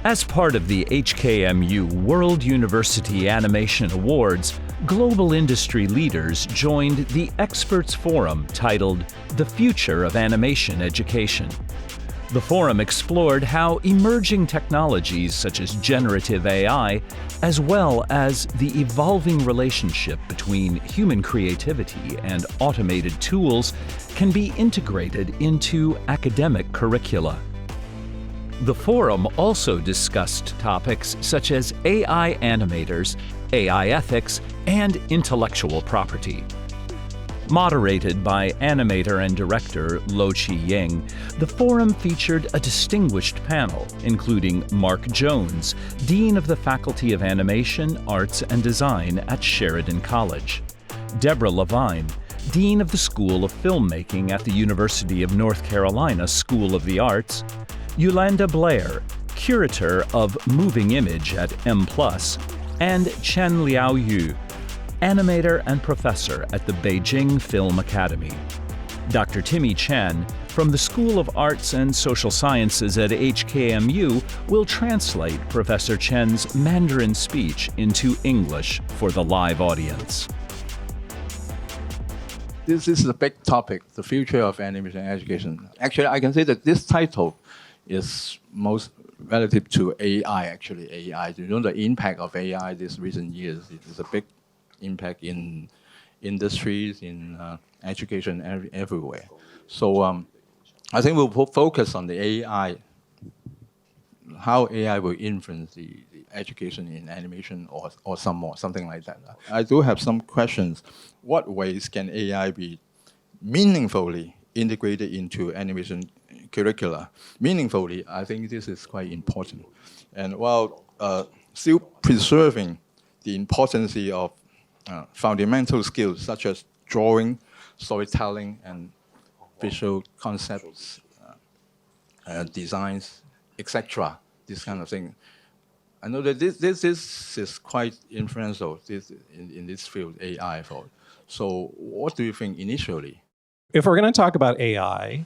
As part of the HKMU World University Animation Awards, global industry leaders joined the Experts Forum titled The Future of Animation Education. The forum explored how emerging technologies such as generative AI, as well as the evolving relationship between human creativity and automated tools, can be integrated into academic curricula. The forum also discussed topics such as AI animators, AI ethics, and intellectual property. Moderated by animator and director Lo Che-ying, the forum featured a distinguished panel, including Mark Jones, Dean of the Faculty of Animation, Arts and Design at Sheridan College; Deborah LaVine, Dean of the School of Filmmaking at the University of North Carolina School of the Arts; Ulanda Blair, Curator of Moving Image at M+, and Chen Liaoyu, animator and professor at the Beijing Film Academy. Dr. Timmy Chan, from the School of Arts and Social Sciences at HKMU, will translate Professor Chen's Mandarin speech into English for the live audience. This is a big topic, the future of animation education. Actually, I can say that this title is most relative to AI, actually. AI, you know, the impact of AI these recent years, it is a big impact in industries, in education, everywhere. So I think we'll focus on the AI, how AI will influence the education in animation or something like that. I do have some questions. What ways can AI be meaningfully integrated into animation curricula? Meaningfully, I think this is quite important. And while still preserving the importance of fundamental skills such as drawing, storytelling, and visual concepts, designs, etc., this kind of thing. I know that this is quite influential in this field, AI. So what do you think initially? If we're going to talk about AI,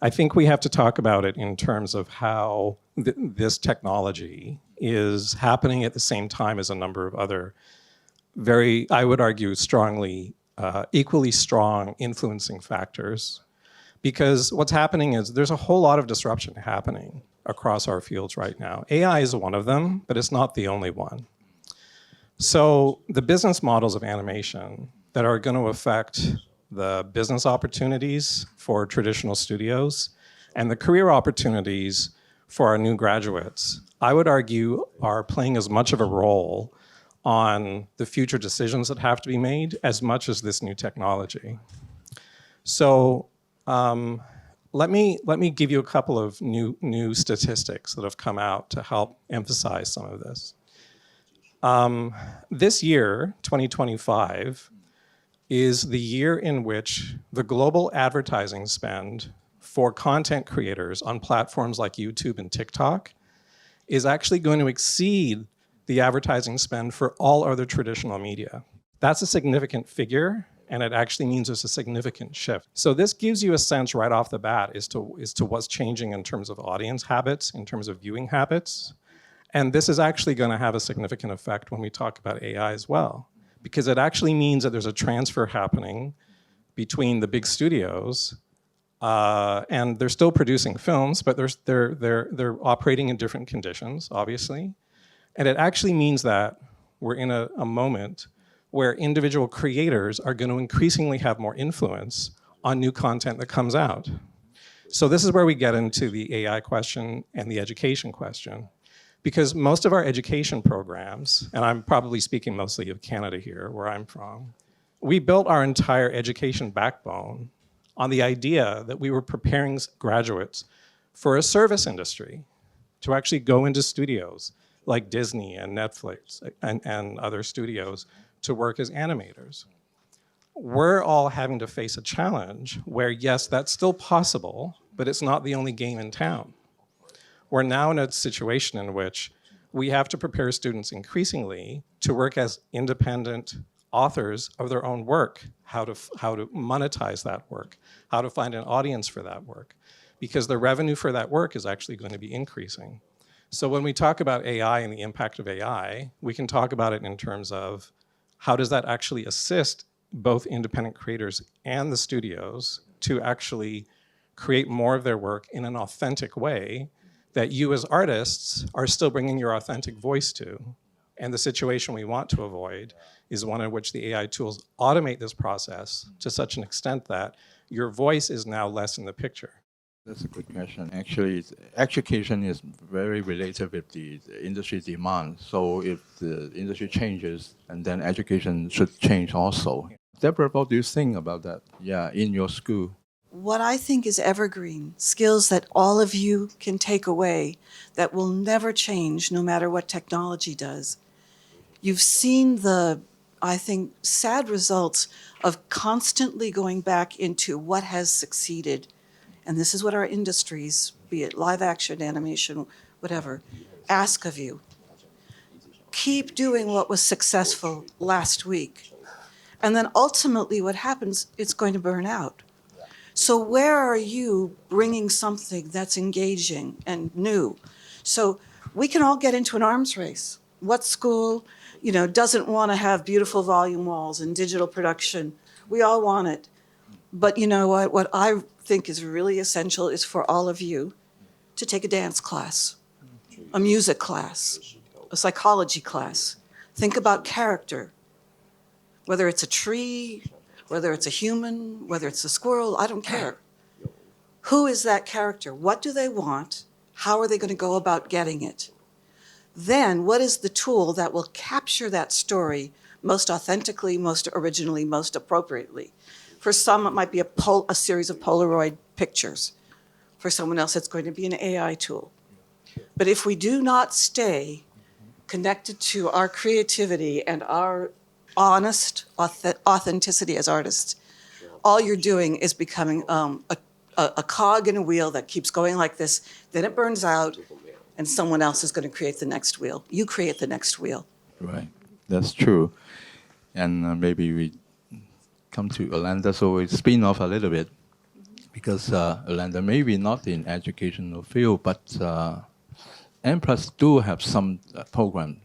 I think we have to talk about it in terms of how this technology is happening at the same time as a number of other very, I would argue, strongly, equally strong influencing factors. Because what's happening is there's a whole lot of disruption happening across our fields right now. AI is one of them, but it's not the only one. So the business models of animation that are going to affect the business opportunities for traditional studios and the career opportunities for our new graduates, I would argue, are playing as much of a role on the future decisions that have to be made as much as this new technology. So let me give you a couple of new statistics that have come out to help emphasize some of this. This year, 2025, is the year in which the global advertising spend for content creators on platforms like YouTube and TikTok is actually going to exceed the advertising spend for all other traditional media. That's a significant figure, and it actually means there's a significant shift. So this gives you a sense right off the bat as to what's changing in terms of audience habits, in terms of viewing habits. And this is actually going to have a significant effect when we talk about AI as well, because it actually means that there's a transfer happening between the big studios, and they're still producing films, but they're operating in different conditions, obviously. And it actually means that we're in a moment where individual creators are going to increasingly have more influence on new content that comes out. So this is where we get into the AI question and the education question. Because most of our education programs, and I'm probably speaking mostly of Canada here, where I'm from, we built our entire education backbone on the idea that we were preparing graduates for a service industry to actually go into studios like Disney and Netflix and other studios to work as animators. We're all having to face a challenge where, yes, that's still possible, but it's not the only game in town. We're now in a situation in which we have to prepare students increasingly to work as independent authors of their own work, how to monetize that work, how to find an audience for that work, because the revenue for that work is actually going to be increasing. So when we talk about AI and the impact of AI, we can talk about it in terms of how does that actually assist both independent creators and the studios to actually create more of their work in an authentic way that you as artists are still bringing your authentic voice to. And the situation we want to avoid is one in which the AI tools automate this process to such an extent that your voice is now less in the picture. That's a good question. Actually, education is very related with the industry demand. So if the industry changes, and then education should change also. Deborah, what do you think about that? Yeah, in your school. What I think is evergreen, skills that all of you can take away that will never change no matter what technology does. You've seen the, I think, sad results of constantly going back into what has succeeded. And this is what our industries, be it live action, animation, whatever, ask of you. Keep doing what was successful last week. And then ultimately what happens, it's going to burn out. So where are you bringing something that's engaging and new? So we can all get into an arms race. What school, doesn't want to have beautiful volume walls and digital production? We all want it. But you know what? What I think is really essential is for all of you to take a dance class, a music class, a psychology class. Think about character, whether it's a tree, whether it's a human, whether it's a squirrel, I don't care. Who is that character? What do they want? How are they going to go about getting it? Then what is the tool that will capture that story most authentically, most originally, most appropriately? For some, it might be a series of Polaroid pictures. For someone else, it's going to be an AI tool. But if we do not stay connected to our creativity and our honest authenticity as artists, all you're doing is becoming a cog in a wheel that keeps going like this, then it burns out, and someone else is going to create the next wheel. You create the next wheel. Right, that's true. And maybe we come to Ulanda, so we spin off a little bit, because Ulanda maybe not in educational field, but M+ do have some program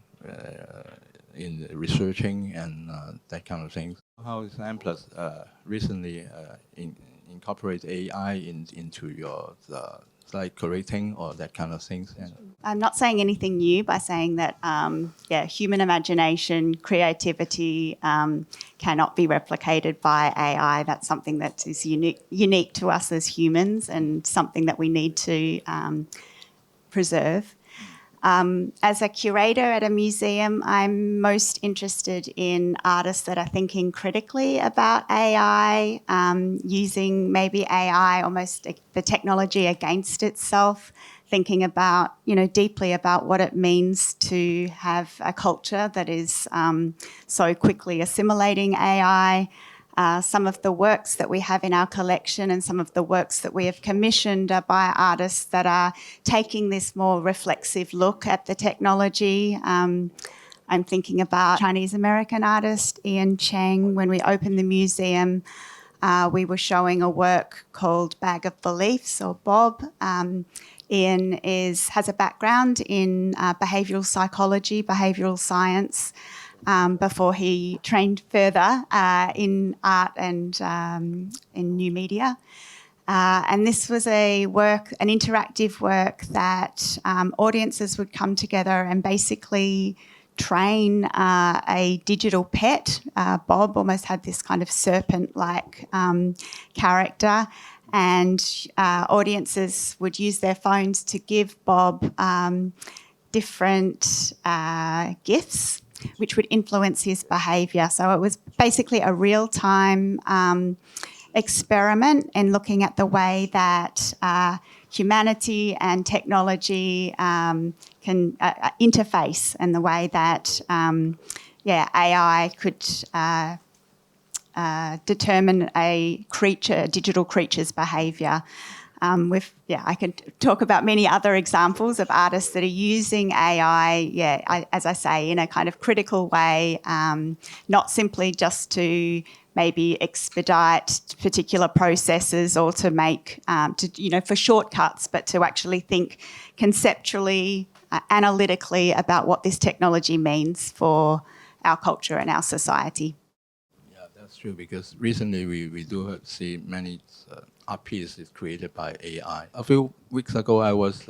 in researching and that kind of thing. How is M+ recently incorporate AI into your like curating or that kind of things? I'm not saying anything new by saying that, human imagination, creativity cannot be replicated by AI. That's something that is unique to us as humans and something that we need to preserve. As a curator at a museum, I'm most interested in artists that are thinking critically about AI, using maybe AI, almost the technology against itself, thinking about, deeply about what it means to have a culture that is so quickly assimilating AI. Some of the works that we have in our collection and some of the works that we have commissioned are by artists that are taking this more reflexive look at the technology. I'm thinking about Chinese-American artist Ian Cheng. When we opened the museum, we were showing a work called Bag of Beliefs, or Bob. Ian has a background in behavioural psychology, behavioural science, before he trained further in art and in new media. And this was an interactive work that audiences would come together and basically train a digital pet. Bob almost had this kind of serpent-like character, and audiences would use their phones to give Bob different gifts which would influence his behaviour. So it was basically a real-time experiment in looking at the way that humanity and technology can interface, and the way that AI could determine a digital creature's behaviour. I can talk about many other examples of artists that are using AI, as I say, in a kind of critical way, not simply just to maybe expedite particular processes or to make, for shortcuts, but to actually think conceptually analytically about what this technology means for our culture and our society. Yeah, that's true, because recently we do see many art pieces created by AI. A few weeks ago, I was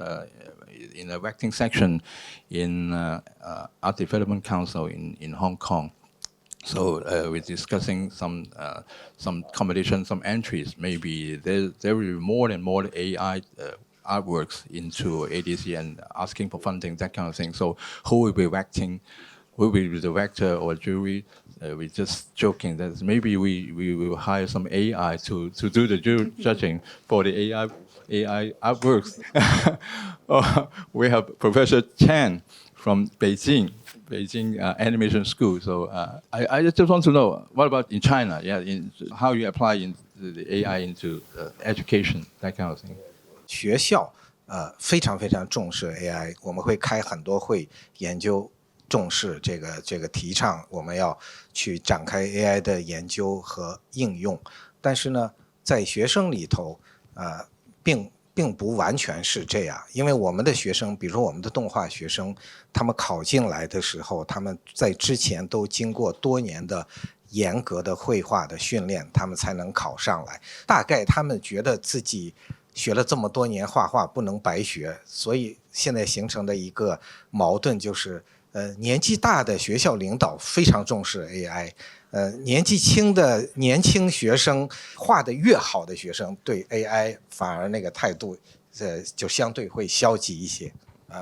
in a acting section in Art Development Council in Hong Kong. So we're discussing some competition, some entries. Maybe there will be more and more AI artworks into ADC and asking for funding, that kind of thing. So who will be acting? Who will be the director or jury? We're just joking that maybe we will hire some AI to do the judging for the AI artworks. We have Professor Chen from Beijing Animation School. So I just want to know, what about in China? Yeah, how you apply the AI into education, that kind of thing. 学校非常非常重视 AI， 我们会开很多会研究重视这个提倡，我们要去展开 AI 的研究和应用。但是呢，在学生里头，并不完全是这样，因为我们的学生，比如说我们的动画学生，他们考进来的时候，他们在之前都经过多年的严格的绘画的训练，他们才能考上来。大概他们觉得自己学了这么多年画画不能白学，所以现在形成的一个矛盾就是，年纪大的学校领导非常重视 AI。年纪轻的年轻学生画得越好的学生对 AI 反而那个态度就相对会消极一些。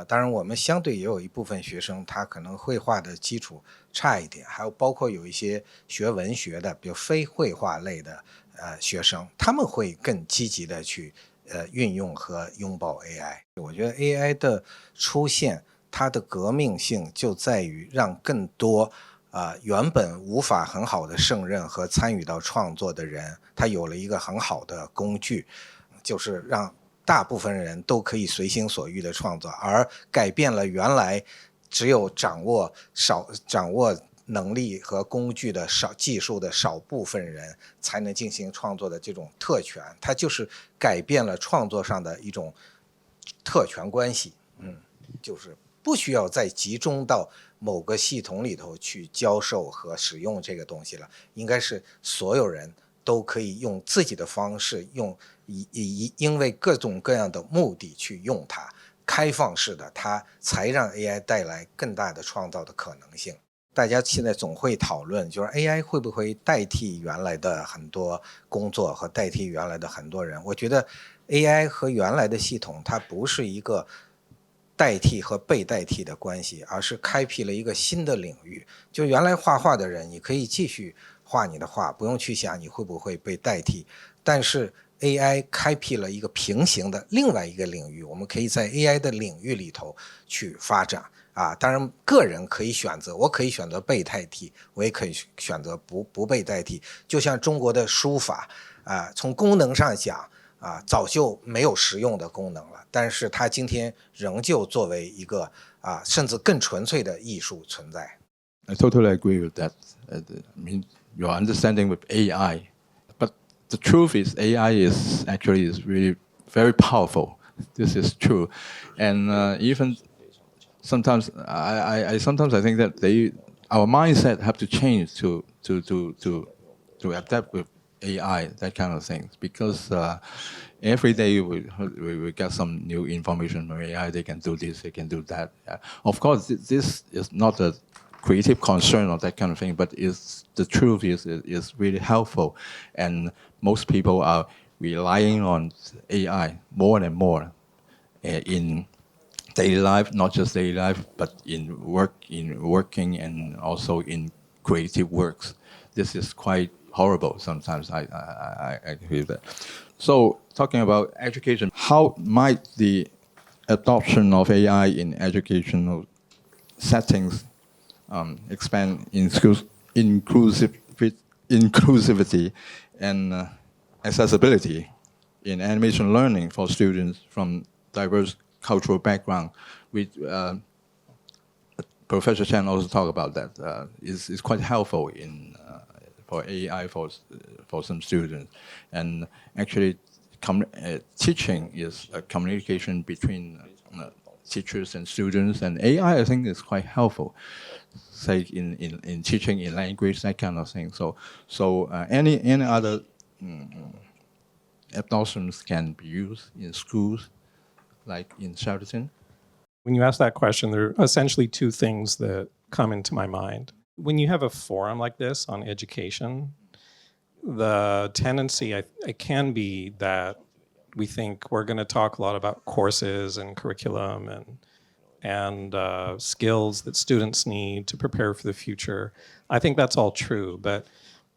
当然我们相对也有一部分学生他可能绘画的基础差一点，还有包括有一些学文学的比如非绘画类的学生，他们会更积极的去运用和拥抱 AI。 我觉得 AI 的出现它的革命性就在于让更多原本无法很好的胜任和参与到创作的人，他有了一个很好的工具，就是让大部分人都可以随心所欲的创作，而改变了原来只有掌握能力和工具的技术的少部分人才能进行创作的这种特权，它就是改变了创作上的一种特权关系。就是不需要再集中到某个系统里头去教授和使用这个东西了，应该是所有人都可以用自己的方式，因为各种各样的目的去用它，开放式的，它才让 AI 带来更大的创造的可能性。大家现在总会讨论，就是 AI 会不会代替原来的很多工作和代替原来的很多人。我觉得 AI 和原来的系统它不是一个代替和被代替的关系，而是开辟了一个新的领域。就原来画画的人，你可以继续画你的画，不用去想你会不会被代替。但是 AI 开辟了一个平行的另外一个领域，我们可以在 AI 的领域里头去发展。当然个人可以选择，我可以选择被代替，我也可以选择不被代替。就像中国的书法从功能上讲早就没有实用的功能了，但是它今天仍旧作为一个甚至更纯粹的艺术存在。I totally agree with that. I mean, your understanding with AI, but the truth is AI is really very powerful. This is true, and even sometimes I think that our mindset have to change to adapt with AI, that kind of thing, because every day we get some new information from AI. They can do this, they can do that. Of course, this is not a creative concern or that kind of thing, but the truth is really helpful, and most people are relying on AI more and more in daily life, not just daily life, but in working and also in creative works. This is quite horrible sometimes. I agree with that. So talking about education, how might the adoption of AI in educational settings expand inclusivity and accessibility in animation learning for students from diverse cultural background? Professor Chen also talked about that. It's quite helpful for AI for some students, and actually teaching is a communication between teachers and students. And AI, I think, is quite helpful, say in teaching in language, that kind of thing. So any other adoptions can be used in schools, like in Sheridan. When you ask that question, there are essentially two things that come into my mind. When you have a forum like this on education, the tendency it can be that we think we're going to talk a lot about courses and curriculum and skills that students need to prepare for the future. I think that's all true, but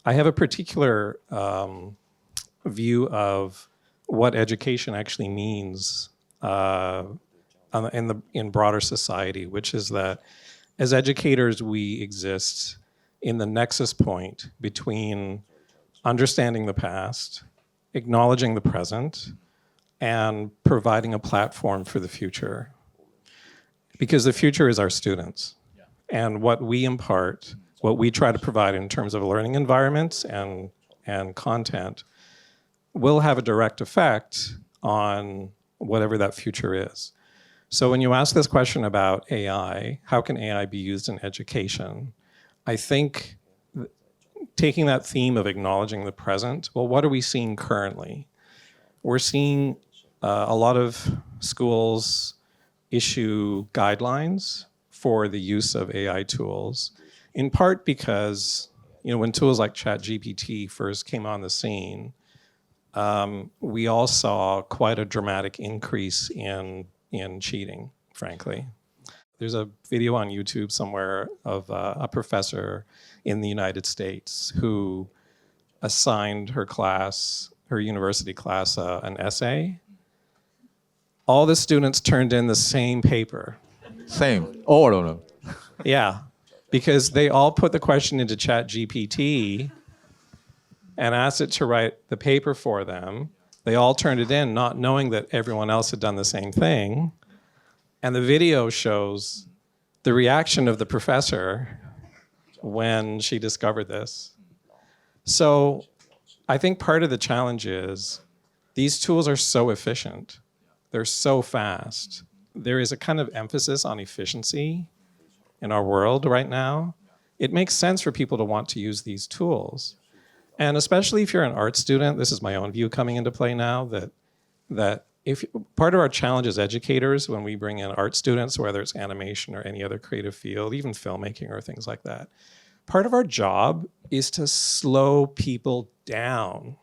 I have a particular view of what education actually means in broader society, which is that as educators, we exist in the nexus point between understanding the past, acknowledging the present, and providing a platform for the future. Because the future is our students. And what we impart, what we try to provide in terms of learning environments and content will have a direct effect on whatever that future is. So when you ask this question about AI, how can AI be used in education? I think taking that theme of acknowledging the present, well, what are we seeing currently? We're seeing a lot of schools issue guidelines for the use of AI tools, in part because, when tools like ChatGPT first came on the scene, we all saw quite a dramatic increase in cheating, frankly. There's a video on YouTube somewhere of a professor in the United States who assigned her university class, an essay. All the students turned in the same paper. Same, all of them. Yeah, because they all put the question into ChatGPT and asked it to write the paper for them. They all turned it in, not knowing that everyone else had done the same thing. And the video shows the reaction of the professor when she discovered this. So I think part of the challenge is these tools are so efficient. They're so fast. There is a kind of emphasis on efficiency in our world right now. It makes sense for people to want to use these tools. And especially if you're an art student, this is my own view coming into play now, that if part of our challenge as educators when we bring in art students, whether it's animation or any other creative field, even filmmaking or things like that, part of our job is to slow people down.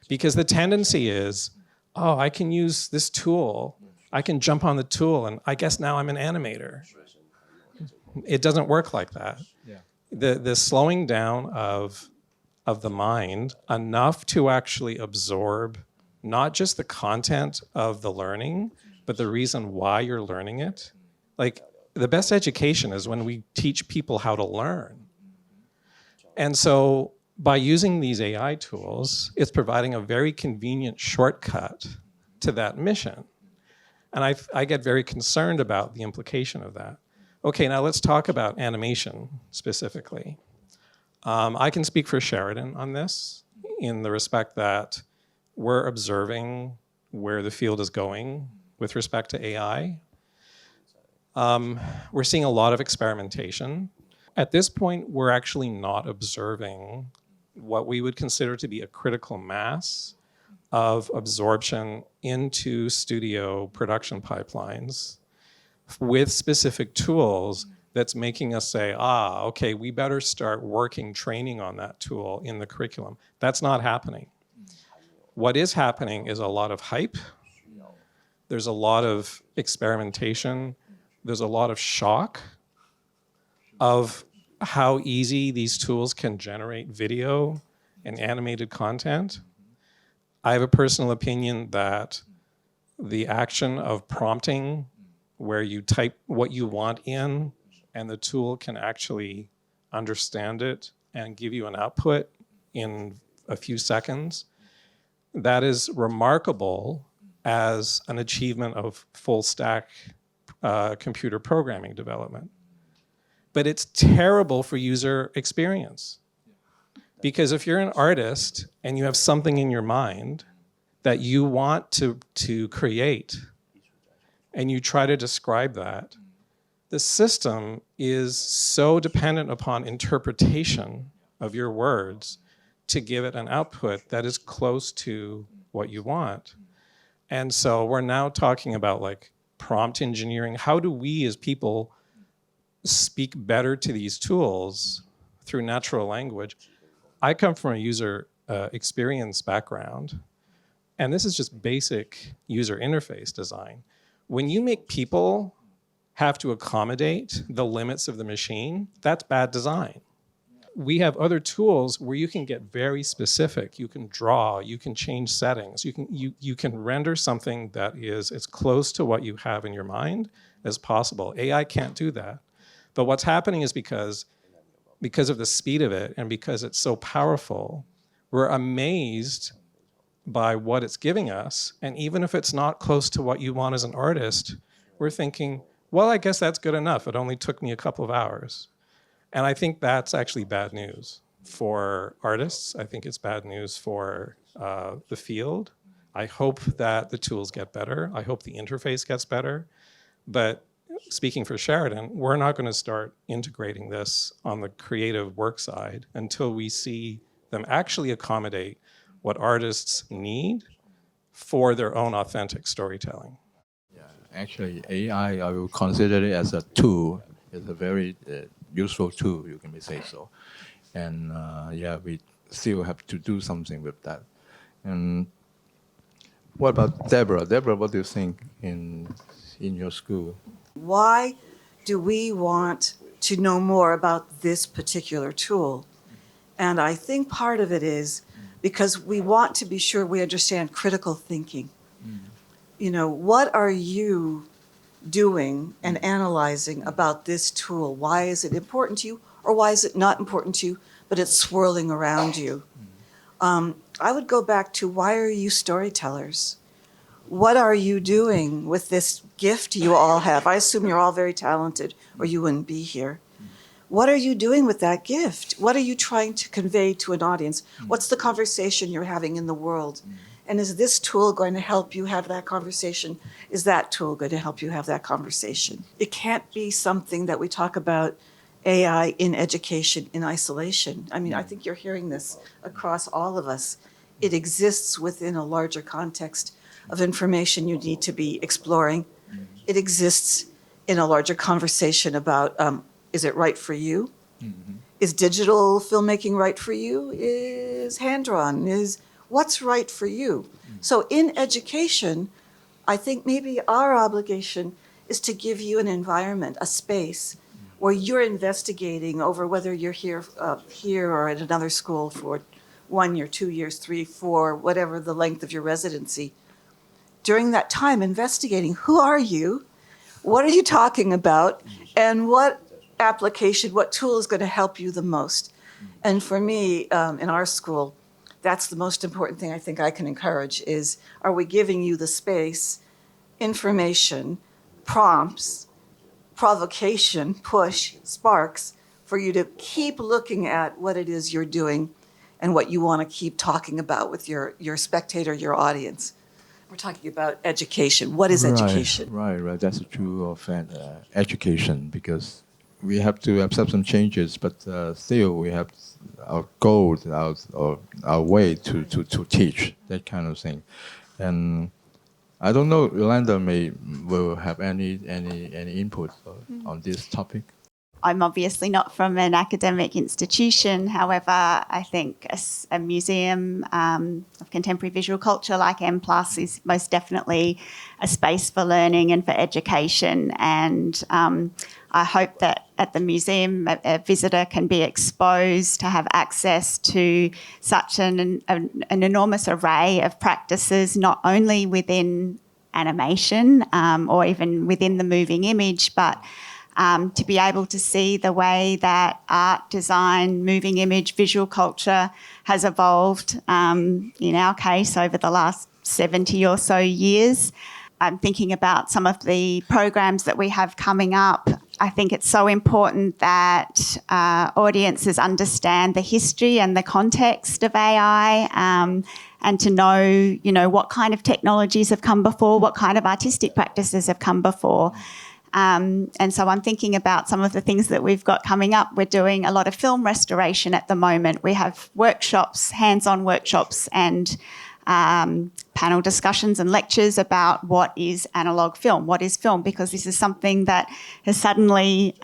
Because the tendency is, oh, I can use this tool. I can jump on the tool and I guess now I'm an animator. It doesn't work like that. Yeah. The slowing down of the mind enough to actually absorb not just the content of the learning, but the reason why you're learning it. Like, the best education is when we teach people how to learn. And so by using these AI tools, it's providing a very convenient shortcut to that mission. And I get very concerned about the implication of that. Okay, now let's talk about animation specifically. I can speak for Sheridan on this in the respect that we're observing where the field is going with respect to AI. We're seeing a lot of experimentation. At this point, we're actually not observing what we would consider to be a critical mass of absorption into studio production pipelines with specific tools that's making us say, okay, we better start training on that tool in the curriculum. That's not happening. What is happening is a lot of hype. There's a lot of experimentation. There's a lot of shock of how easy these tools can generate video and animated content. I have a personal opinion that the action of prompting, where you type what you want in and the tool can actually understand it and give you an output in a few seconds, that is remarkable as an achievement of full stack computer programming development. But it's terrible for user experience. Because if you're an artist and you have something in your mind that you want to create, and you try to describe that, the system is so dependent upon interpretation of your words to give it an output that is close to what you want. And so we're now talking about like prompt engineering. How do we as people speak better to these tools through natural language? I come from a user experience background, and this is just basic user interface design. When you make people have to accommodate the limits of the machine, that's bad design. We have other tools where you can get very specific. You can draw, you can change settings, you can render something that is as close to what you have in your mind as possible. AI can't do that. But what's happening is because of the speed of it and because it's so powerful, we're amazed by what it's giving us. And even if it's not close to what you want as an artist, we're thinking, well, I guess that's good enough. It only took me a couple of hours. And I think that's actually bad news for artists. I think it's bad news for the field. I hope that the tools get better. I hope the interface gets better. But speaking for Sheridan, we're not going to start integrating this on the creative work side until we see them actually accommodate what artists need for their own authentic storytelling. Actually, AI, I will consider it as a tool. It's a very useful tool, you can say so. And we still have to do something with that. And what about Deborah? Deborah, what do you think in your school? Why do we want to know more about this particular tool? And I think part of it is because we want to be sure we understand critical thinking. You know, what are you doing and analyzing about this tool? Why is it important to you, or why is it not important to you, but it's swirling around you? I would go back to, why are you storytellers? What are you doing with this gift you all have? I assume you're all very talented, or you wouldn't be here. What are you doing with that gift? What are you trying to convey to an audience? What's the conversation you're having in the world? And is this tool going to help you have that conversation? Is that tool going to help you have that conversation? It can't be something that we talk about AI in education in isolation. I mean, I think you're hearing this across all of us. It exists within a larger context of information you need to be exploring. It exists in a larger conversation about, is it right for you? Is digital filmmaking right for you? Is hand-drawn? What's right for you? So in education, I think maybe our obligation is to give you an environment, a space, where you're investigating over whether you're here or at another school for 1 year, 2 years, 3, 4, whatever the length of your residency. During that time, investigating, who are you? What are you talking about? And what application, what tool is going to help you the most? And for me, in our school, that's the most important thing I think I can encourage is, are we giving you the space, information, prompts, provocation, push, sparks, for you to keep looking at what it is you're doing and what you want to keep talking about with your spectator, your audience. We're talking about education. What is education? Right. That's true of education, because we have to accept some changes, but still we have our goal, our way to teach, that kind of thing. And I don't know, Ulanda will have any input on this topic. I'm obviously not from an academic institution. However, I think a museum of contemporary visual culture like M+ is most definitely a space for learning and for education. And I hope that at the museum, a visitor can be exposed to have access to such an enormous array of practices, not only within animation or even within the moving image, but to be able to see the way that art, design, moving image, visual culture has evolved, in our case, over the last 70 or so years. I'm thinking about some of the programs that we have coming up I think it's so important that audiences understand the history and the context of AI, and to know, what kind of technologies have come before, what kind of artistic practices have come before. And so I'm thinking about some of the things that we've got coming up. We're doing a lot of film restoration at the moment. We have workshops, hands-on workshops, and panel discussions and lectures about what is analogue film, what is film, because this is something that is suddenly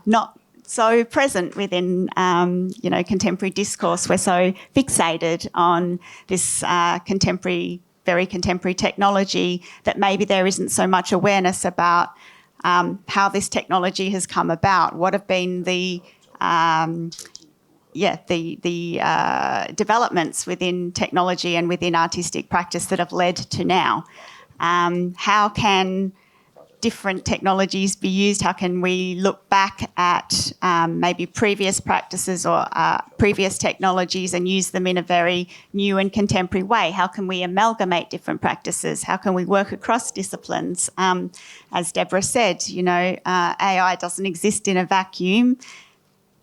not so present within, contemporary discourse. We're so fixated on this very contemporary technology that maybe there isn't so much awareness about how this technology has come about, what have been the developments within technology and within artistic practice that have led to now. How can different technologies be used? How can we look back at maybe previous practices or previous technologies and use them in a very new and contemporary way? How can we amalgamate different practices? How can we work across disciplines? As Deborah said, AI doesn't exist in a vacuum.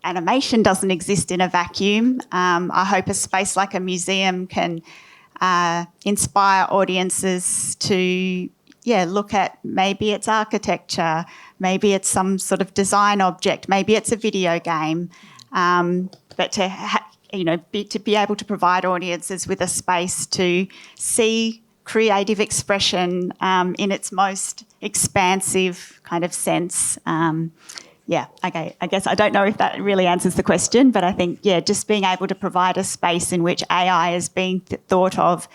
Animation doesn't exist in a vacuum. I hope a space like a museum can inspire audiences to look at, maybe it's architecture, maybe it's some sort of design object, maybe it's a video game, but to be able to provide audiences with a space to see creative expression in its most expansive kind of sense. Okay, I guess I don't know if that really answers the question, but I think, just being able to provide a space in which AI is being thought of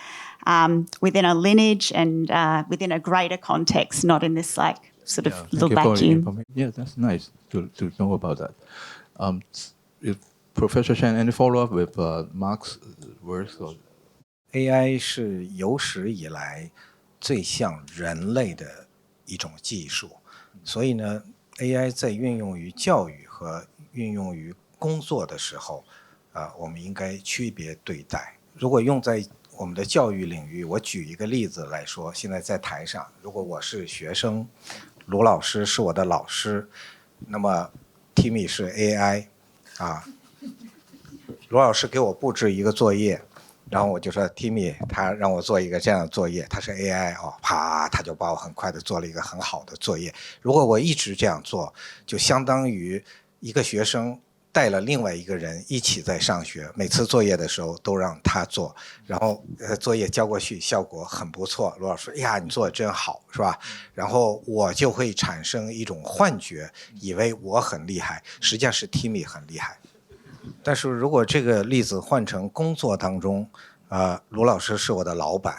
within a lineage and within a greater context, not in this sort of little vacuum. Yeah, that's nice to know about that. If Professor Chen, any follow-up with Mark's words? AI 是有史以来最像人类的一种技术，所以呢 AI 在运用于教育和运用于工作的时候，我们应该区别对待。如果用在我们的教育领域，我举一个例子来说，现在在台上，如果我是学生，卢老师是我的老师，那么 Timmy 是 AI， 卢老师给我布置一个作业，然后我就说 Timmy 他让我做一个这样的作业，他是 AI 啪他就把我很快的做了一个很好的作业。如果我一直这样做，就相当于一个学生带了另外一个人一起在上学，每次作业的时候都让他做，然后作业交过去效果很不错，卢老师呀你做的真好，是吧？然后我就会产生一种幻觉，以为我很厉害，实际上是 Timmy 很厉害。但是如果这个例子换成工作当中，卢老师是我的老板，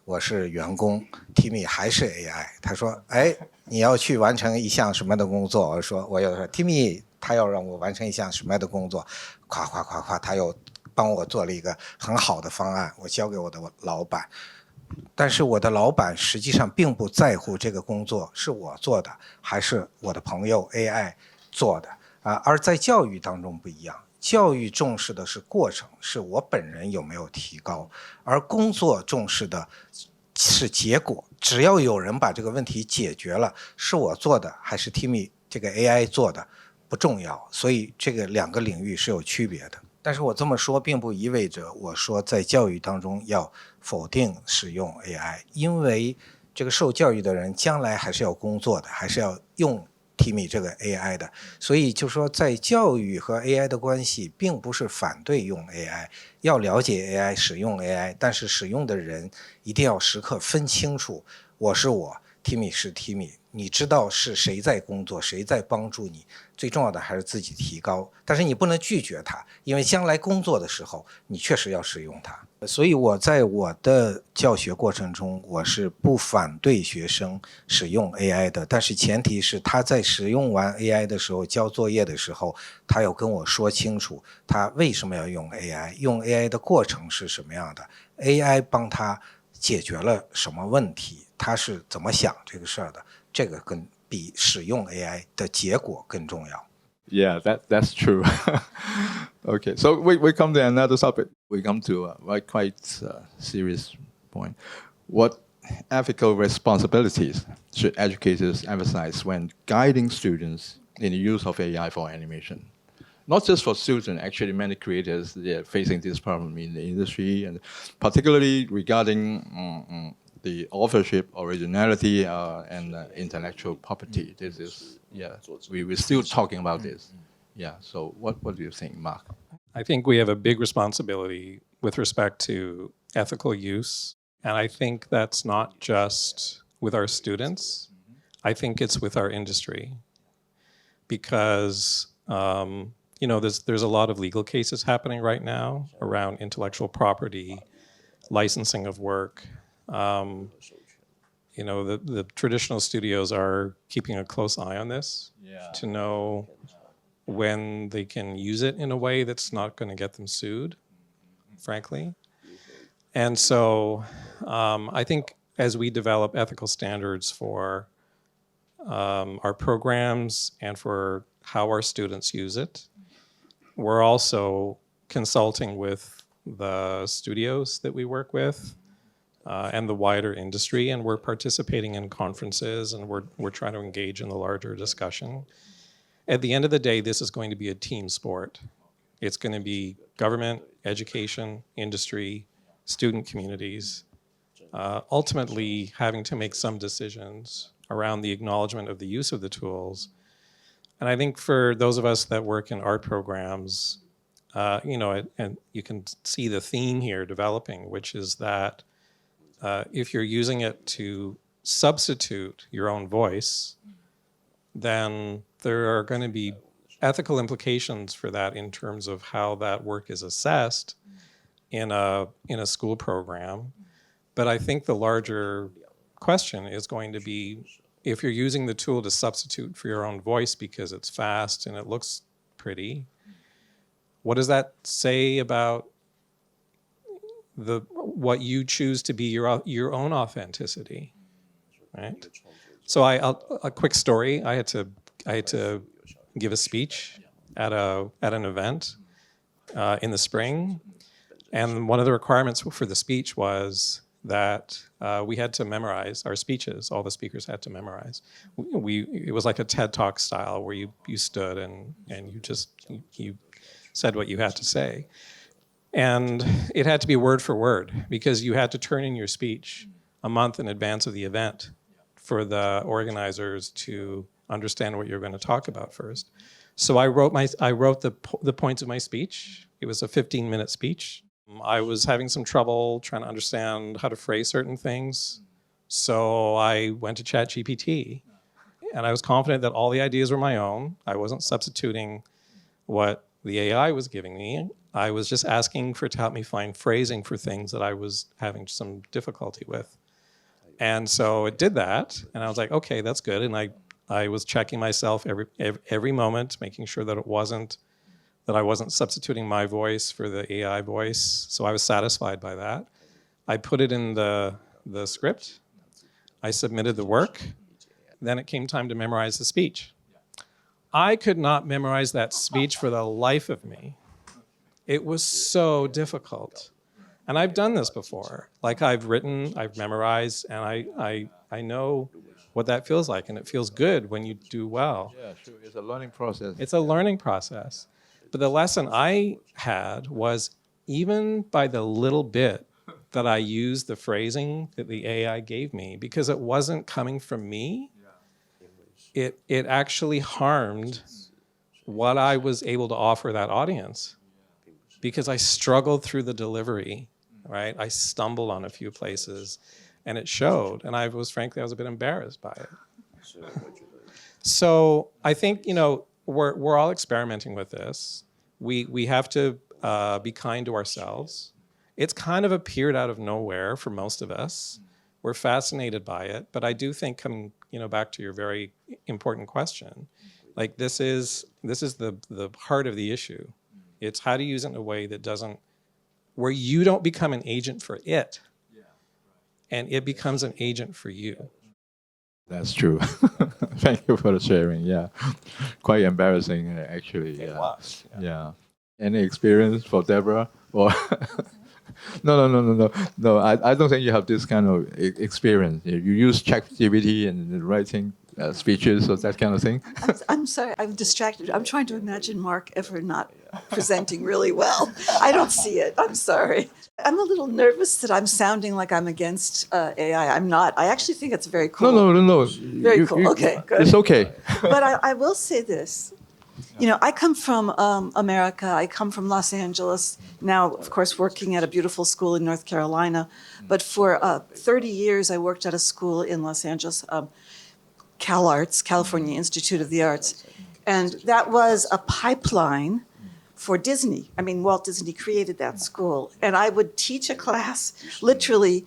我是员工 ，Timmy 还是 AI。他说：“哎，你要去完成一项什么的工作？”我要说 Timmy 他要让我完成一项什么的工作，夸，他又帮我做了一个很好的方案，我交给我的老板。但是我的老板实际上并不在乎这个工作是我做的还是我的朋友 AI 做的而在教育当中不一样。教育重视的是过程，是我本人有没有提高，而工作重视的是结果。只要有人把这个问题解决了，是我做的还是 Timmy 这个 AI 做的不重要，所以这个两个领域是有区别的。但是我这么说并不意味着我说在教育当中要否定使用 AI， 因为这个受教育的人将来还是要工作的，还是要用Timmy 这个 AI 的，所以就说在教育和 AI 的关系并不是反对用 AI， 要了解 AI 使用 AI， 但是使用的人一定要时刻分清楚，我是我 Timmy 是 Timmy， 你知道是谁在工作，谁在帮助你，最重要的还是自己提高，但是你不能拒绝它，因为将来工作的时候你确实要使用它。所以我在我的教学过程中，我是不反对学生使用 AI 的，但是前提是他在使用完 AI 的时候，交作业的时候，他要跟我说清楚他为什么要用 AI， 用 AI 的过程是什么样的， AI 帮他解决了什么问题，他是怎么想这个事儿的，这个比使用 AI 的结果更重要。Yeah, that's true. Okay, so we come to another topic. We come to a quite serious point. What ethical responsibilities should educators emphasize when guiding students in the use of AI for animation. Not just for students, actually many creators, they're facing this problem in the industry, and particularly regarding the authorship, originality, and intellectual property. This is, we're still talking about this. Yeah, so what do you think, Mark? I think we have a big responsibility with respect to ethical use. And I think that's not just with our students. I think it's with our industry. Because there's a lot of legal cases happening right now around intellectual property, licensing of work. The traditional studios are keeping a close eye on this to know when they can use it in a way that's not going to get them sued, frankly. And so I think as we develop ethical standards for our programs and for how our students use it, we're also consulting with the studios that we work with and the wider industry, and we're participating in conferences, and we're trying to engage in the larger discussion. At the end of the day, this is going to be a team sport. It's going to be government, education, industry, student communities, ultimately having to make some decisions around the acknowledgement of the use of the tools. And I think for those of us that work in art programs, and you can see the theme here developing, which is that if you're using it to substitute your own voice, then there are going to be ethical implications for that in terms of how that work is assessed in a school program. But I think the larger question is going to be, if you're using the tool to substitute for your own voice because it's fast and it looks pretty, what does that say about what you choose to be your own authenticity, right? So a quick story. I had to give a speech at an event in the spring, and one of the requirements for the speech was that we had to memorize our speeches. All the speakers had to memorize. It was like a TED Talk style where you stood and you said what you had to say. And it had to be word for word because you had to turn in your speech a month in advance of the event for the organizers to understand what you're going to talk about first. So I wrote the points of my speech. It was a 15-minute speech. I was having some trouble trying to understand how to phrase certain things. So I went to ChatGPT, and I was confident that all the ideas were my own. I wasn't substituting what the AI was giving me. I was just asking for it to help me find phrasing for things that I was having some difficulty with. And so it did that, and I was like, okay, that's good. And I was checking myself every moment, making sure that I wasn't substituting my voice for the AI voice. So I was satisfied by that. I put it in the script. I submitted the work. Then it came time to memorize the speech. I could not memorize that speech for the life of me. It was so difficult. And I've done this before. Like I've written, I've memorized, and I know what that feels like, and it feels good when you do well. Yeah, sure. It's a learning process. It's a learning process. But the lesson I had was, even by the little bit that I used the phrasing that the AI gave me, because it wasn't coming from me, it actually harmed what I was able to offer that audience, because I struggled through the delivery, right? I stumbled on a few places, and it showed. And I was a bit embarrassed by it. So I think, we're all experimenting with this. We have to be kind to ourselves. It's kind of appeared out of nowhere for most of us. We're fascinated by it, but I do think, coming back to your very important question, like this is the heart of the issue. It's how to use it in a way that where you don't become an agent for it, and it becomes an agent for you. That's true. Thank you for the sharing. Yeah, quite embarrassing actually. Yeah. It was. Yeah. Any experience for Deborah? Or No. I don't think you have this kind of experience. You use ChatGPT and writing speeches or that kind of thing? I'm sorry, I'm distracted. I'm trying to imagine Mark ever not presenting really well. I don't see it. I'm sorry. I'm a little nervous that I'm sounding like I'm against AI. I'm not. I actually think it's very cool. No. Very cool. Okay, good. It's okay. But I will say this. You know, I come from America. I come from Los Angeles. Now, of course, working at a beautiful school in North Carolina. But for 30 years, I worked at a school in Los Angeles, CalArts, California Institute of the Arts. And that was a pipeline for Disney. I mean, Walt Disney created that school. And I would teach a class, literally,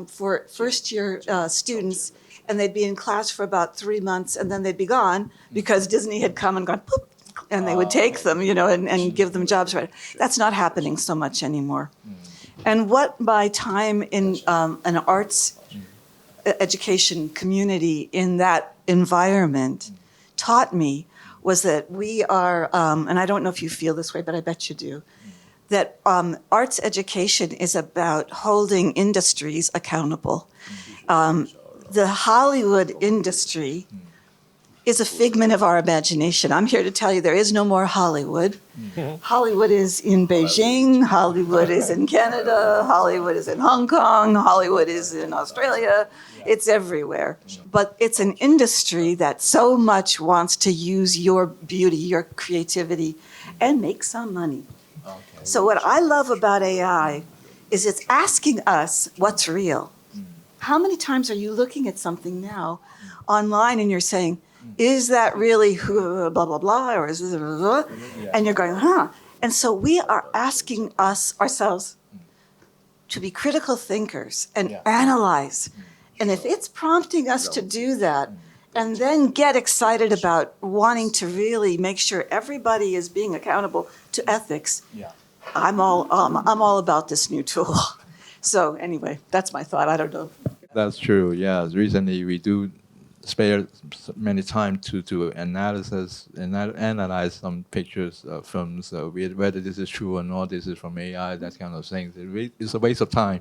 for first-year students, and they'd be in class for about 3 months, and then they'd be gone because Disney had come and gone, poop, and they would take them, you know, and give them jobs. Right? That's not happening so much anymore. And what my time in an arts education community in that environment taught me was that we are, and I don't know if you feel this way, but I bet you do, that arts education is about holding industries accountable. The Hollywood industry is a figment of our imagination. I'm here to tell you there is no more Hollywood. Hollywood is in Beijing, Hollywood is in Canada, Hollywood is in Hong Kong, Hollywood is in Australia. It's everywhere. But it's an industry that so much wants to use your beauty, your creativity, and make some money. So what I love about AI is it's asking us what's real. How many times are you looking at something now online and you're saying, is that really blah, blah, blah, or is this blah, blah, blah? And you're going, huh? And so we are asking ourselves to be critical thinkers and analyze. And if it's prompting us to do that and then get excited about wanting to really make sure everybody is being accountable to ethics, I'm all about this new tool. So anyway, that's my thought. I don't know. That's true. Yeah, recently we do spare many time to analyze some pictures, films, whether this is true or not. This is from AI, that kind of thing. It's a waste of time.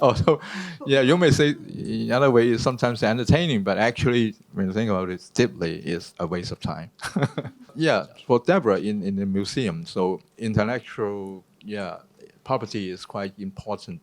Although, yeah, you may say in other way it's sometimes entertaining, but actually, when you think about it deeply, it's a waste of time. Yeah, for Deborah in the museum, so intellectual property is quite important.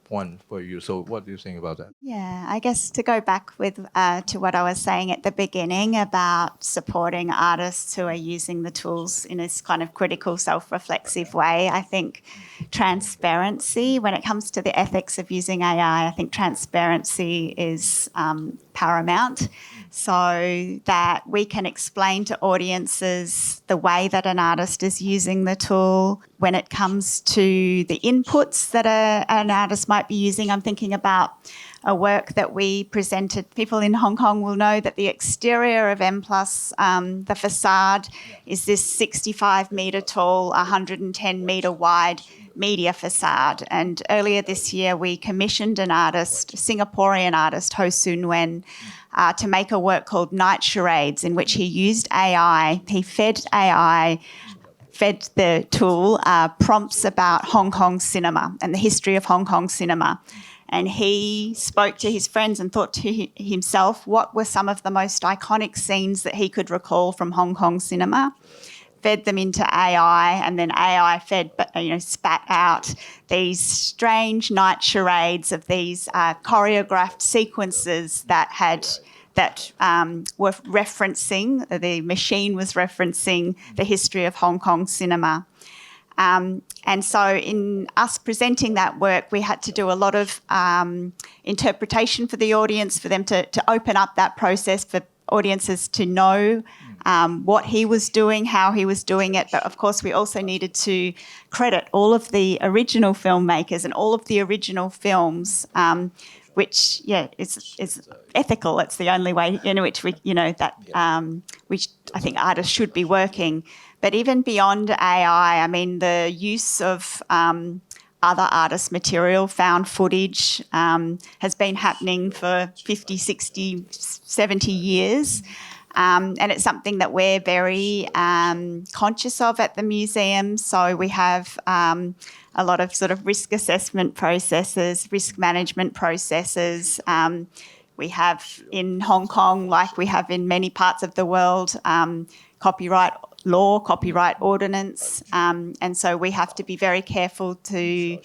Point for you. So what do you think about that? Yeah, I guess to go back with to what I was saying at the beginning about supporting artists who are using the tools in this kind of critical, self-reflexive way, I think transparency, when it comes to the ethics of using AI, I think transparency is paramount, so that we can explain to audiences the way that an artist is using the tool. When it comes to the inputs that an artist might be using, I'm thinking about a work that we presented. People in Hong Kong will know that the exterior of M+, the facade, is this 65 metre tall, 110 metre wide media facade. And earlier this year, we commissioned an artist, Singaporean artist, Ho Soon Wen, to make a work called Night Charades, in which he used AI. He fed the tool prompts about Hong Kong cinema and the history of Hong Kong cinema. And he spoke to his friends and thought to himself what were some of the most iconic scenes that he could recall from Hong Kong cinema, fed them into AI, and then AI spat out these strange night charades of these choreographed sequences that were referencing, the machine was referencing the history of Hong Kong cinema. And so in us presenting that work, we had to do a lot of interpretation for the audience, for them to open up that process, for audiences to know what he was doing, how he was doing it. But of course, we also needed to credit all of the original filmmakers and all of the original films, which is ethical. It's the only way in which we, which I think artists should be working. But even beyond AI, I mean, the use of other artist material, found footage, has been happening for 50, 60, 70 years. And it's something that we're very conscious of at the museum. So we have a lot of sort of risk assessment processes, risk management processes. We have in Hong Kong, like we have in many parts of the world, copyright law, copyright ordinance. And so we have to be very careful to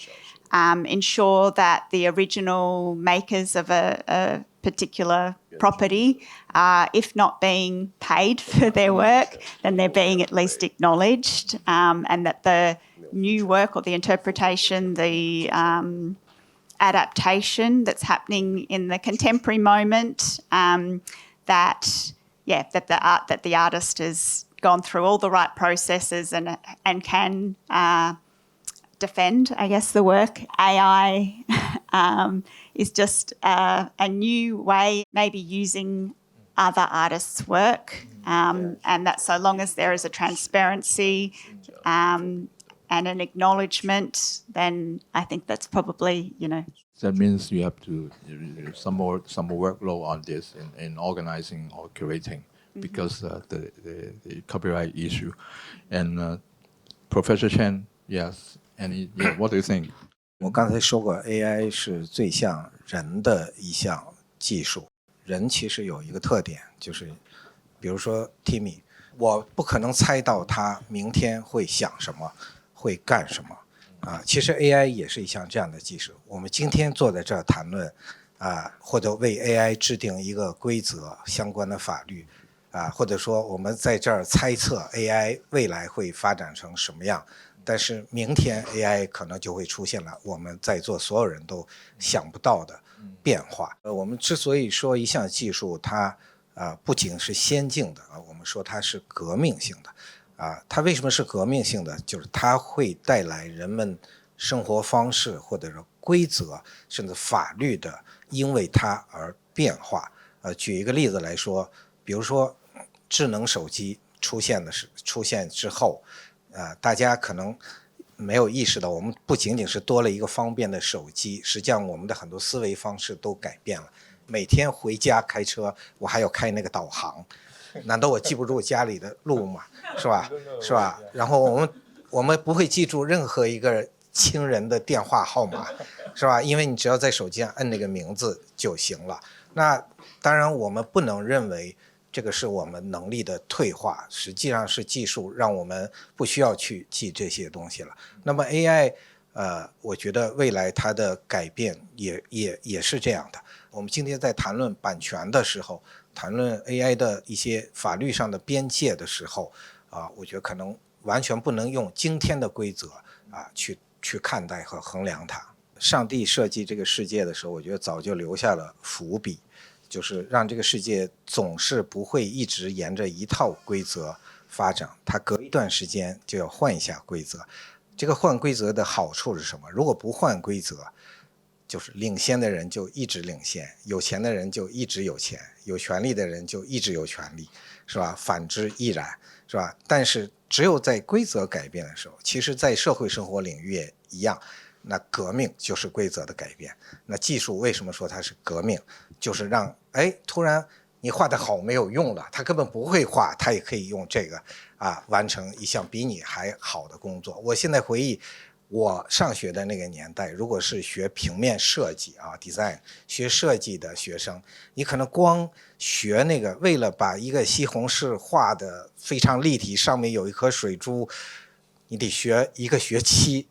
ensure that the original makers of a particular property, if not being paid for their work, then they're being at least acknowledged, and that the new work or the interpretation, the adaptation that's happening in the contemporary moment, that the artist has gone through all the right processes and can defend, I guess, the work. AI is just a new way, maybe using other artists' work, and that so long as there is a transparency and an acknowledgement, then I think that's probably, That means you have to some more workload on this in organizing or curating, because the copyright issue. And Professor Chen, yes, what do you think? 我刚才说过 ，AI 是最像人的一项技术。人其实有一个特点，就是比如说 Timmy， 我不可能猜到他明天会想什么，会干什么。其实 AI 也是一项这样的技术。我们今天坐在这儿谈论，或者为 AI 制定一个规则相关的法律，或者说我们在这儿猜测 AI 未来会发展成什么样。但是明天 AI 可能就会出现了我们在座所有人都想不到的变化。我们之所以说一项技术它不仅是先进的，我们说它是革命性的。它为什么是革命性的？就是它会带来人们生活方式或者是规则甚至法律的因为它而变化。举一个例子来说，比如说智能手机出现之后，大家可能没有意识到，我们不仅仅是多了一个方便的手机，实际上我们的很多思维方式都改变了。每天回家开车，我还要开那个导航，难道我记不住家里的路吗？是吧？然后我们不会记住任何一个亲人的电话号码，是吧？因为你只要在手机上摁那个名字就行了。那当然，我们不能认为这个是我们能力的退化，实际上是技术让我们不需要去记这些东西了。那么 AI，我觉得未来它的改变也是这样的。我们今天在谈论版权的时候，谈论 AI 的一些法律上的边界的时候，我觉得可能完全不能用今天的规则去看待和衡量它。上帝设计这个世界的时候，我觉得早就留下了伏笔。就是让这个世界总是不会一直沿着一套规则发展，它隔一段时间就要换一下规则。这个换规则的好处是什么？如果不换规则，就是领先的人就一直领先，有钱的人就一直有钱，有权利的人就一直有权利，是吧？反之亦然，是吧？但是只有在规则改变的时候，其实在社会生活领域也一样，那革命就是规则的改变。那技术为什么说它是革命？就是让突然你画得好没有用了，他根本不会画，他也可以用这个完成一项比你还好的工作。我现在回忆我上学的那个年代，如果是学平面设计design 学设计的学生，你可能光学那个为了把一个西红柿画得非常立体，上面有一颗水珠，你得学一个学期。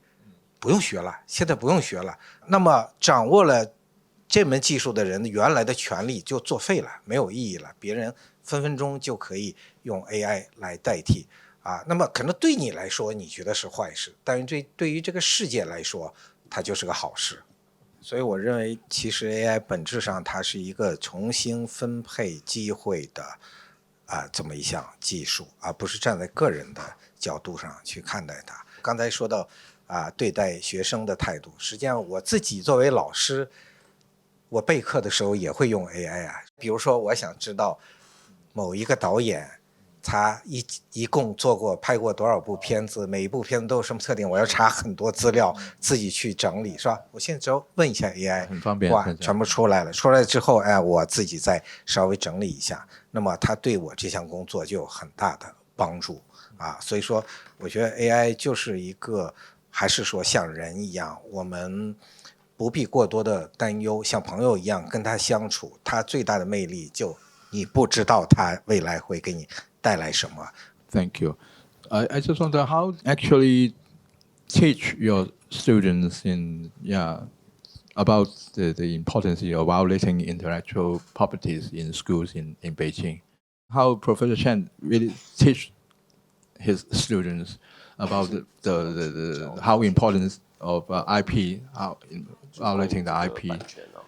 不用学了，现在不用学了。那么掌握了这门技术的人原来的权利就作废了，没有意义了，别人分分钟就可以用 AI 来代替那么可能对你来说你觉得是坏事，但是对于这个世界来说它就是个好事。所以我认为其实 AI 本质上它是一个重新分配机会的这么一项技术，而不是站在个人的角度上去看待它。刚才说到对待学生的态度，实际上我自己作为老师，我备课的时候也会用 AI 比如说我想知道某一个导演他一共拍过多少部片子，每一部片子都有什么特点，我要查很多资料自己去整理，是吧？我现在只要问一下 AI， 很方便，全部出来了。出来之后我自己再稍微整理一下，那么它对我这项工作就有很大的帮助所以说我觉得 AI 就是一个还是说像人一样，我们不必过多的担忧，像朋友一样跟他相处，他最大的魅力就你不知道他未来会给你带来什么。Thank you. I just wonder how actually teach your students about the importance of violating intellectual properties in schools in Beijing. How Professor Chen really teach his students about how important of IP, how violating the IP.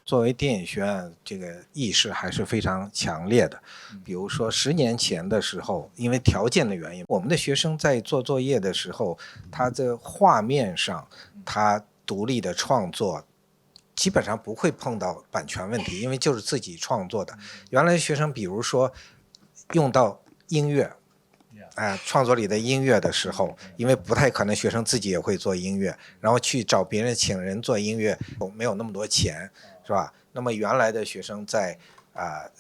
作为电影学院，这个意识还是非常强烈的。比如说10年前的时候，因为条件的原因，我们的学生在做作业的时候，他在画面上，他独立的创作，基本上不会碰到版权问题，因为就是自己创作的。原来学生比如说用到音乐，创作里的音乐的时候，因为不太可能学生自己也会做音乐，然后去找别人请人做音乐，没有那么多钱。是吧？那么原来的学生在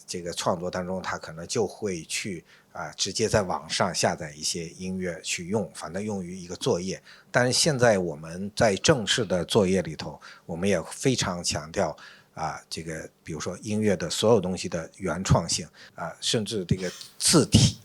这个创作当中，他可能就会去直接在网上下载一些音乐去用，反正用于一个作业。但是现在我们在正式的作业里头，我们也非常强调这个比如说音乐的所有东西的原创性甚至这个字体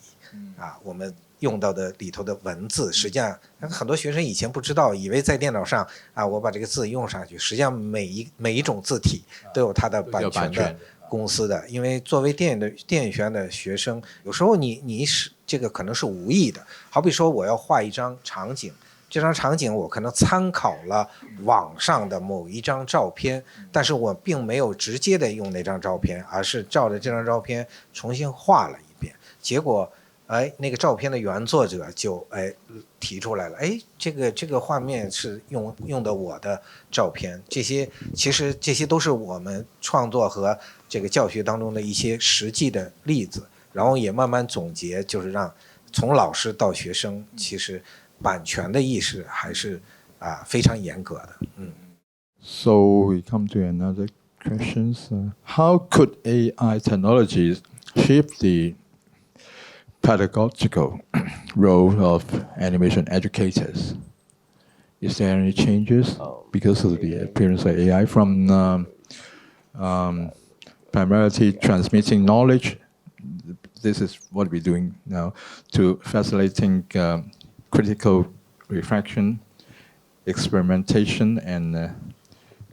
我们用到的里头的文字，实际上很多学生以前不知道，以为在电脑上我把这个字用上去，实际上每一种字体都有它的版权的公司的。因为作为电影学院的学生，有时候你是这个可能是无意的，好比说我要画一张场景，这张场景我可能参考了网上的某一张照片，但是我并没有直接的用那张照片，而是照着这张照片重新画了一遍，结果那个照片的原作者就提出来了，这个画面是用的我的照片，其实这些都是我们创作和这个教学当中的一些实际的例子，然后也慢慢总结，就是让从老师到学生，其实版权的意识还是非常严格的。So we come to another question. How could AI technologies shape the pedagogical role of animation educators? Is there any changes because of the appearance of AI from primarily transmitting knowledge? This is what we're doing now, to facilitating critical reflection, experimentation, and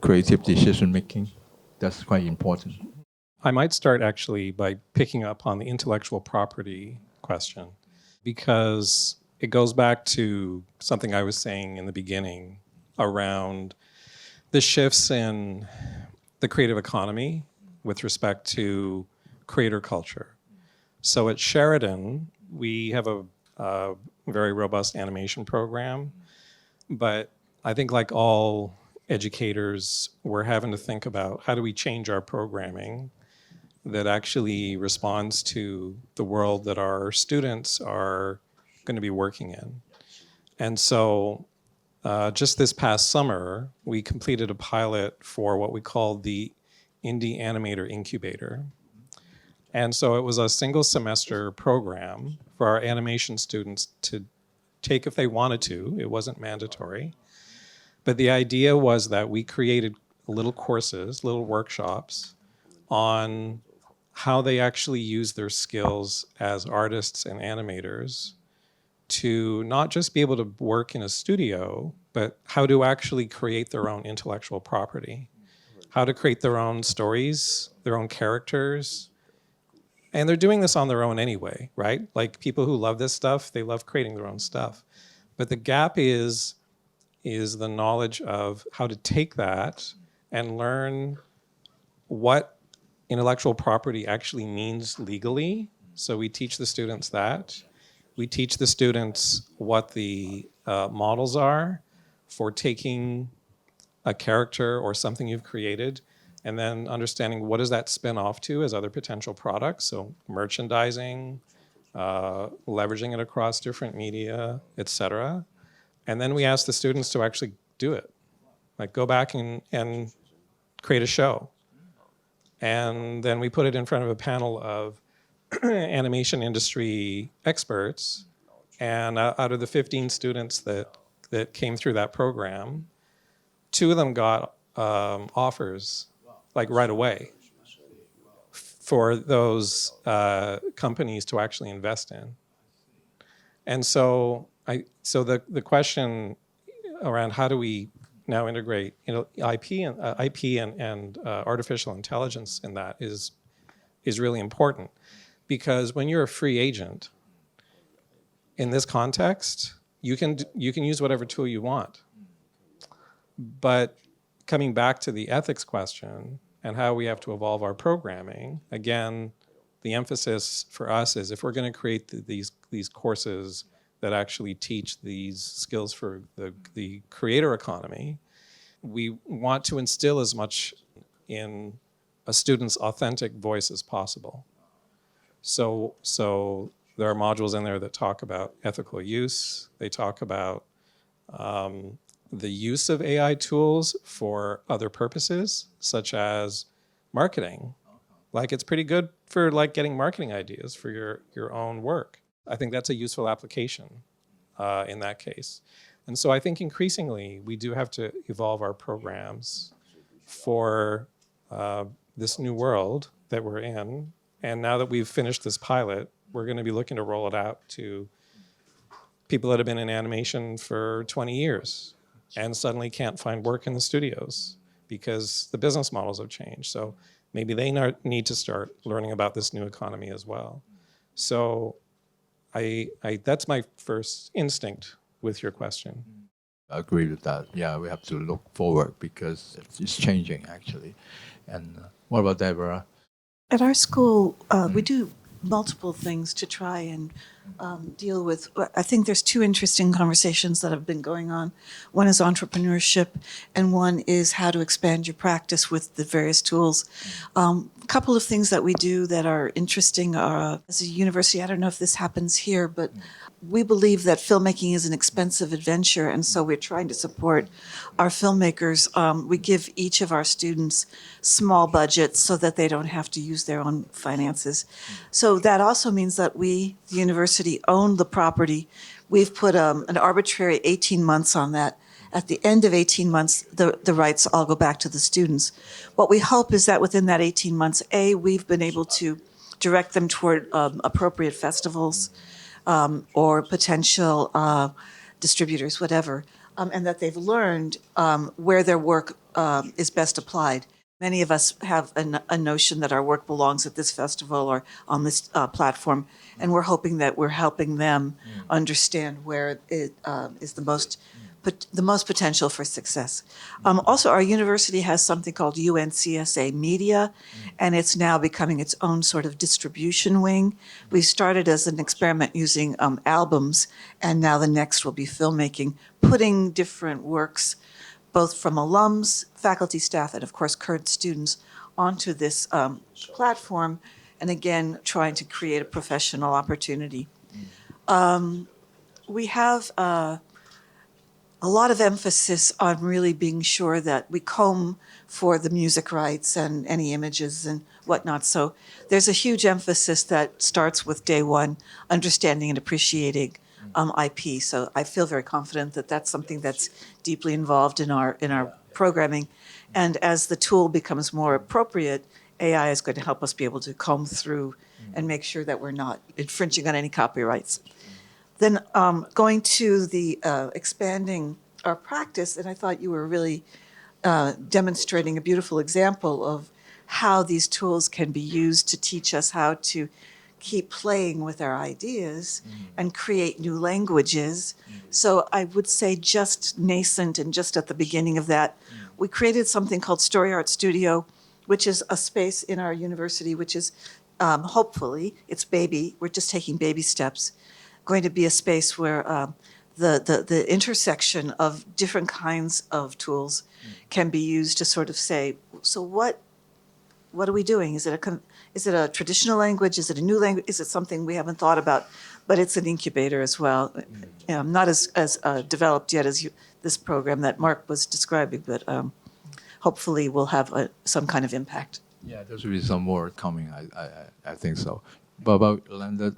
creative decision making. That's quite important. I might start actually by picking up on the intellectual property question, because it goes back to something I was saying in the beginning around the shifts in the creative economy with respect to creator culture. So at Sheridan, we have a very robust animation program, but I think like all educators, we're having to think about how do we change our programming that actually responds to the world that our students are going to be working in. And so just this past summer, we completed a pilot for what we called the Indie Animator Incubator. And so it was a single semester program for our animation students to take if they wanted to. It wasn't mandatory. But the idea was that we created little courses, little workshops on how they actually use their skills as artists and animators to not just be able to work in a studio, but how to actually create their own intellectual property, how to create their own stories, their own characters. And they're doing this on their own anyway, right? Like people who love this stuff, they love creating their own stuff. But the gap is the knowledge of how to take that and learn what intellectual property actually means legally. So we teach the students that. We teach the students what the models are for taking a character or something you've created and then understanding what does that spin off to as other potential products. So merchandising, leveraging it across different media, etc. And then we ask the students to actually do it. Like go back and create a show. And then we put it in front of a panel of animation industry experts. And out of the 15 students that came through that program, 2 of them got offers, like right away, for those companies to actually invest in. And so the question around how do we now integrate IP and artificial intelligence in that is really important, because when you're a free agent in this context, you can use whatever tool you want. But coming back to the ethics question and how we have to evolve our programming, again, the emphasis for us is if we're going to create these courses that actually teach these skills for the creator economy, we want to instill as much in a student's authentic voice as possible. So there are modules in there that talk about ethical use. They talk about the use of AI tools for other purposes, such as marketing. Like, it's pretty good for like getting marketing ideas for your own work. I think that's a useful application in that case. And so I think increasingly we do have to evolve our programs for this new world that we're in. And now that we've finished this pilot, we're going to be looking to roll it out to people that have been in animation for 20 years and suddenly can't find work in the studios because the business models have changed. So maybe they need to start learning about this new economy as well. So that's my first instinct with your question. I agree with that. Yeah, we have to look forward because it's changing, actually. And what about Deborah? At our school, we do multiple things to try and deal with. I think there's two interesting conversations that have been going on. One is entrepreneurship, and one is how to expand your practice with the various tools. A couple of things that we do that are interesting are, as a university, I don't know if this happens here, but we believe that filmmaking is an expensive adventure, and so we're trying to support our filmmakers. We give each of our students small budgets so that they don't have to use their own finances. So that also means that we, the university, own the property. We've put an arbitrary 18 months on that. At the end of 18 months, the rights all go back to the students. What we hope is that within that 18 months, we've been able to direct them toward appropriate festivals, or potential distributors, whatever, and that they've learned where their work is best applied. Many of us have a notion that our work belongs at this festival or on this platform, and we're hoping that we're helping them understand where it is the most potential for success. Also, our university has something called UNCSA Media, and it's now becoming its own sort of distribution wing. We started as an experiment using albums, and now the next will be filmmaking, putting different works, both from alums, faculty, staff, and of course current students, onto this platform, and again, trying to create a professional opportunity. We have a lot of emphasis on really being sure that we comb for the music rights and any images and whatnot. So there's a huge emphasis that starts with day one, understanding and appreciating IP. So I feel very confident that that's something that's deeply involved in our programming. And as the tool becomes more appropriate, AI is going to help us be able to comb through and make sure that we're not infringing on any copyrights. Then going to the expanding our practice, and I thought you were really demonstrating a beautiful example of how these tools can be used to teach us how to keep playing with our ideas and create new languages. So I would say just nascent and just at the beginning of that, we created something called Story Art Studio, which is a space in our university, which is hopefully, we're just taking baby steps, going to be a space where the intersection of different kinds of tools can be used to sort of say, so what are we doing? Is it a traditional language? Is it a new language? Is it something we haven't thought about? But it's an incubator as well. Not as developed yet as this program that Mark was describing, but hopefully will have some kind of impact. Yeah, there should be some more coming. I think so. But about Ulanda,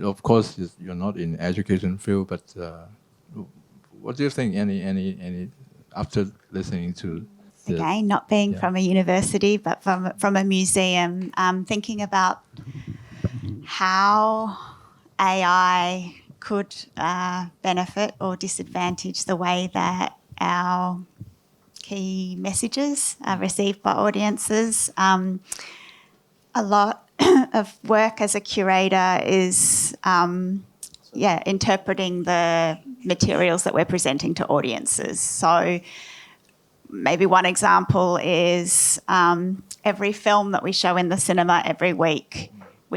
of course, you're not in education field, but what do you think? Any after listening to again, not being from a university, but from a museum, thinking about how AI could benefit or disadvantage the way that our key messages are received by audiences. A lot of work as a curator is, interpreting the materials that we're presenting to audiences. So maybe one example is every film that we show in the cinema every week.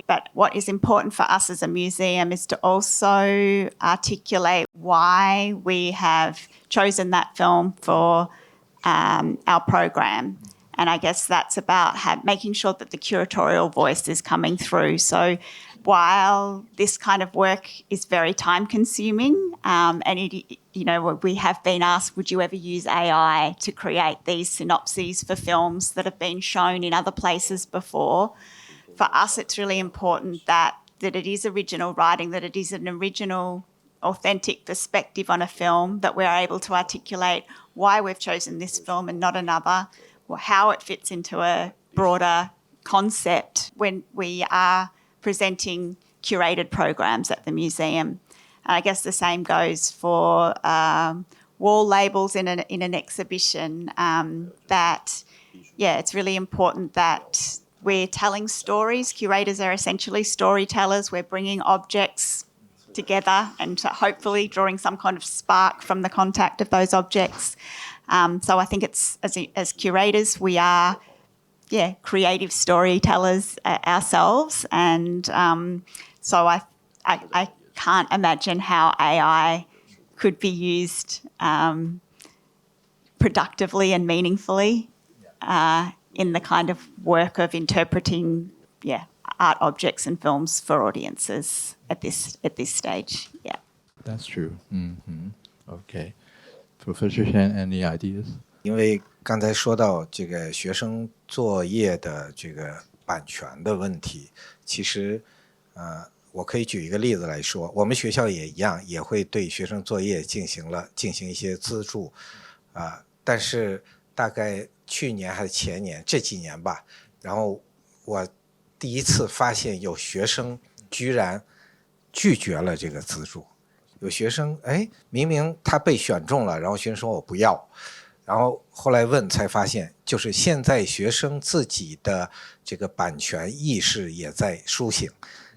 But what is important for us as a museum is to also articulate why we have chosen that film for our program. And I guess that's about making sure that the curatorial voice is coming through. So while this kind of work is very time-consuming, we have been asked, would you ever use AI to create these synopses for films that have been shown in other places before? For us, it's really important that it is original writing, that it is an original, authentic perspective on a film, that we're able to articulate why we've chosen this film and not another, or how it fits into a broader concept when we are presenting curated programs at the museum. And I guess the same goes for wall labels in an exhibition, it's really important that we're telling stories. Curators are essentially storytellers. We're bringing objects together and hopefully drawing some kind of spark from the contact of those objects. So I think it's as curators, we are creative storytellers ourselves, and so I can't imagine how AI could be used productively and meaningfully in the kind of work of interpreting art objects and films for audiences at this stage. Yeah, that's true. Okay, Professor Chen, any ideas? 因为刚才说到这个学生作业的这个版权的问题，其实我可以举一个例子来说，我们学校也一样，也会对学生作业进行一些资助，但是大概去年还是前年这几年吧，然后我第一次发现有学生居然拒绝了这个资助。有学生明明他被选中了，然后学生说我不要，然后后来问才发现，就是现在学生自己的这个版权意识也在苏醒，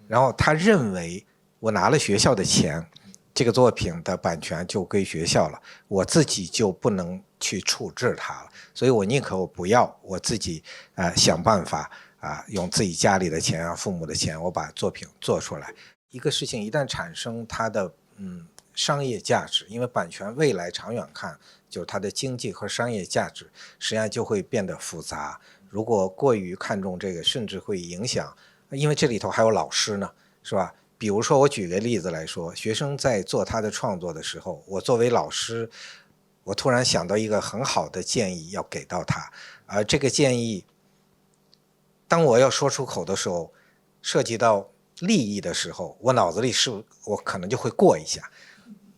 然后他认为我拿了学校的钱，这个作品的版权就归学校了，我自己就不能去处置它了，所以我宁可我不要，我自己想办法用自己家里的钱父母的钱，我把作品做出来。一个事情一旦产生它的商业价值，因为版权未来长远看，就是它的经济和商业价值实际上就会变得复杂。如果过于看重这个，甚至会影响，因为这里头还有老师呢，是吧？比如说我举个例子来说，学生在做他的创作的时候，我作为老师，我突然想到一个很好的建议要给到他，而这个建议当我要说出口的时候，涉及到利益的时候，我脑子里我可能就会过一下，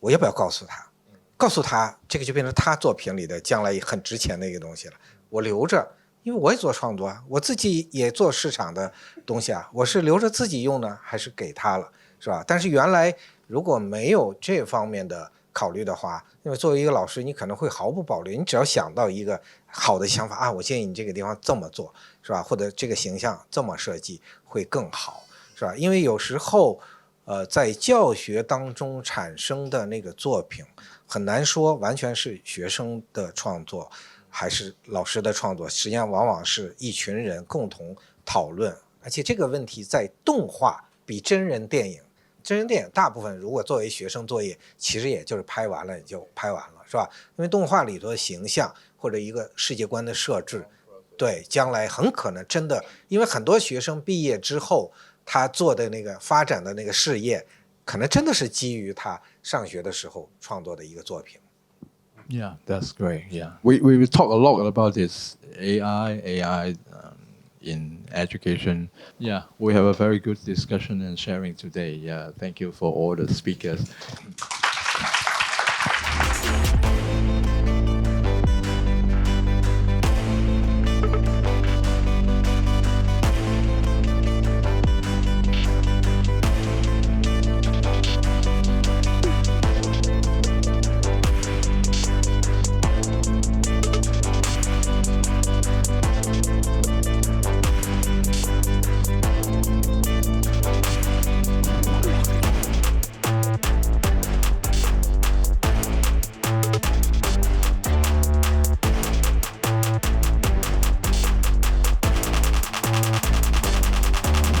我要不要告诉他？告诉他，这个就变成他作品里的将来很值钱的一个东西了。我留着，因为我也做创作我自己也做市场的东西我是留着自己用呢，还是给他了，是吧？但是原来如果没有这方面的考虑的话，因为作为一个老师，你可能会毫不保留，你只要想到一个好的想法我建议你这个地方这么做，是吧？或者这个形象这么设计会更好，是吧？因为有时候在教学当中产生的那个作品很难说完全是学生的创作还是老师的创作，实际上往往是一群人共同讨论，而且这个问题在动画比真人电影大部分如果作为学生作业，其实也就是拍完了也就拍完了，是吧？因为动画里头的形象或者一个世界观的设置，对将来很可能真的，因为很多学生毕业之后他做的那个发展的那个事业可能真的是基于他上学的时候创作的一个作品。Yeah, that's great. Yeah, we will talk a lot about this AI in education. Yeah, we have a very good discussion and sharing today. Yeah, thank you for all the speakers.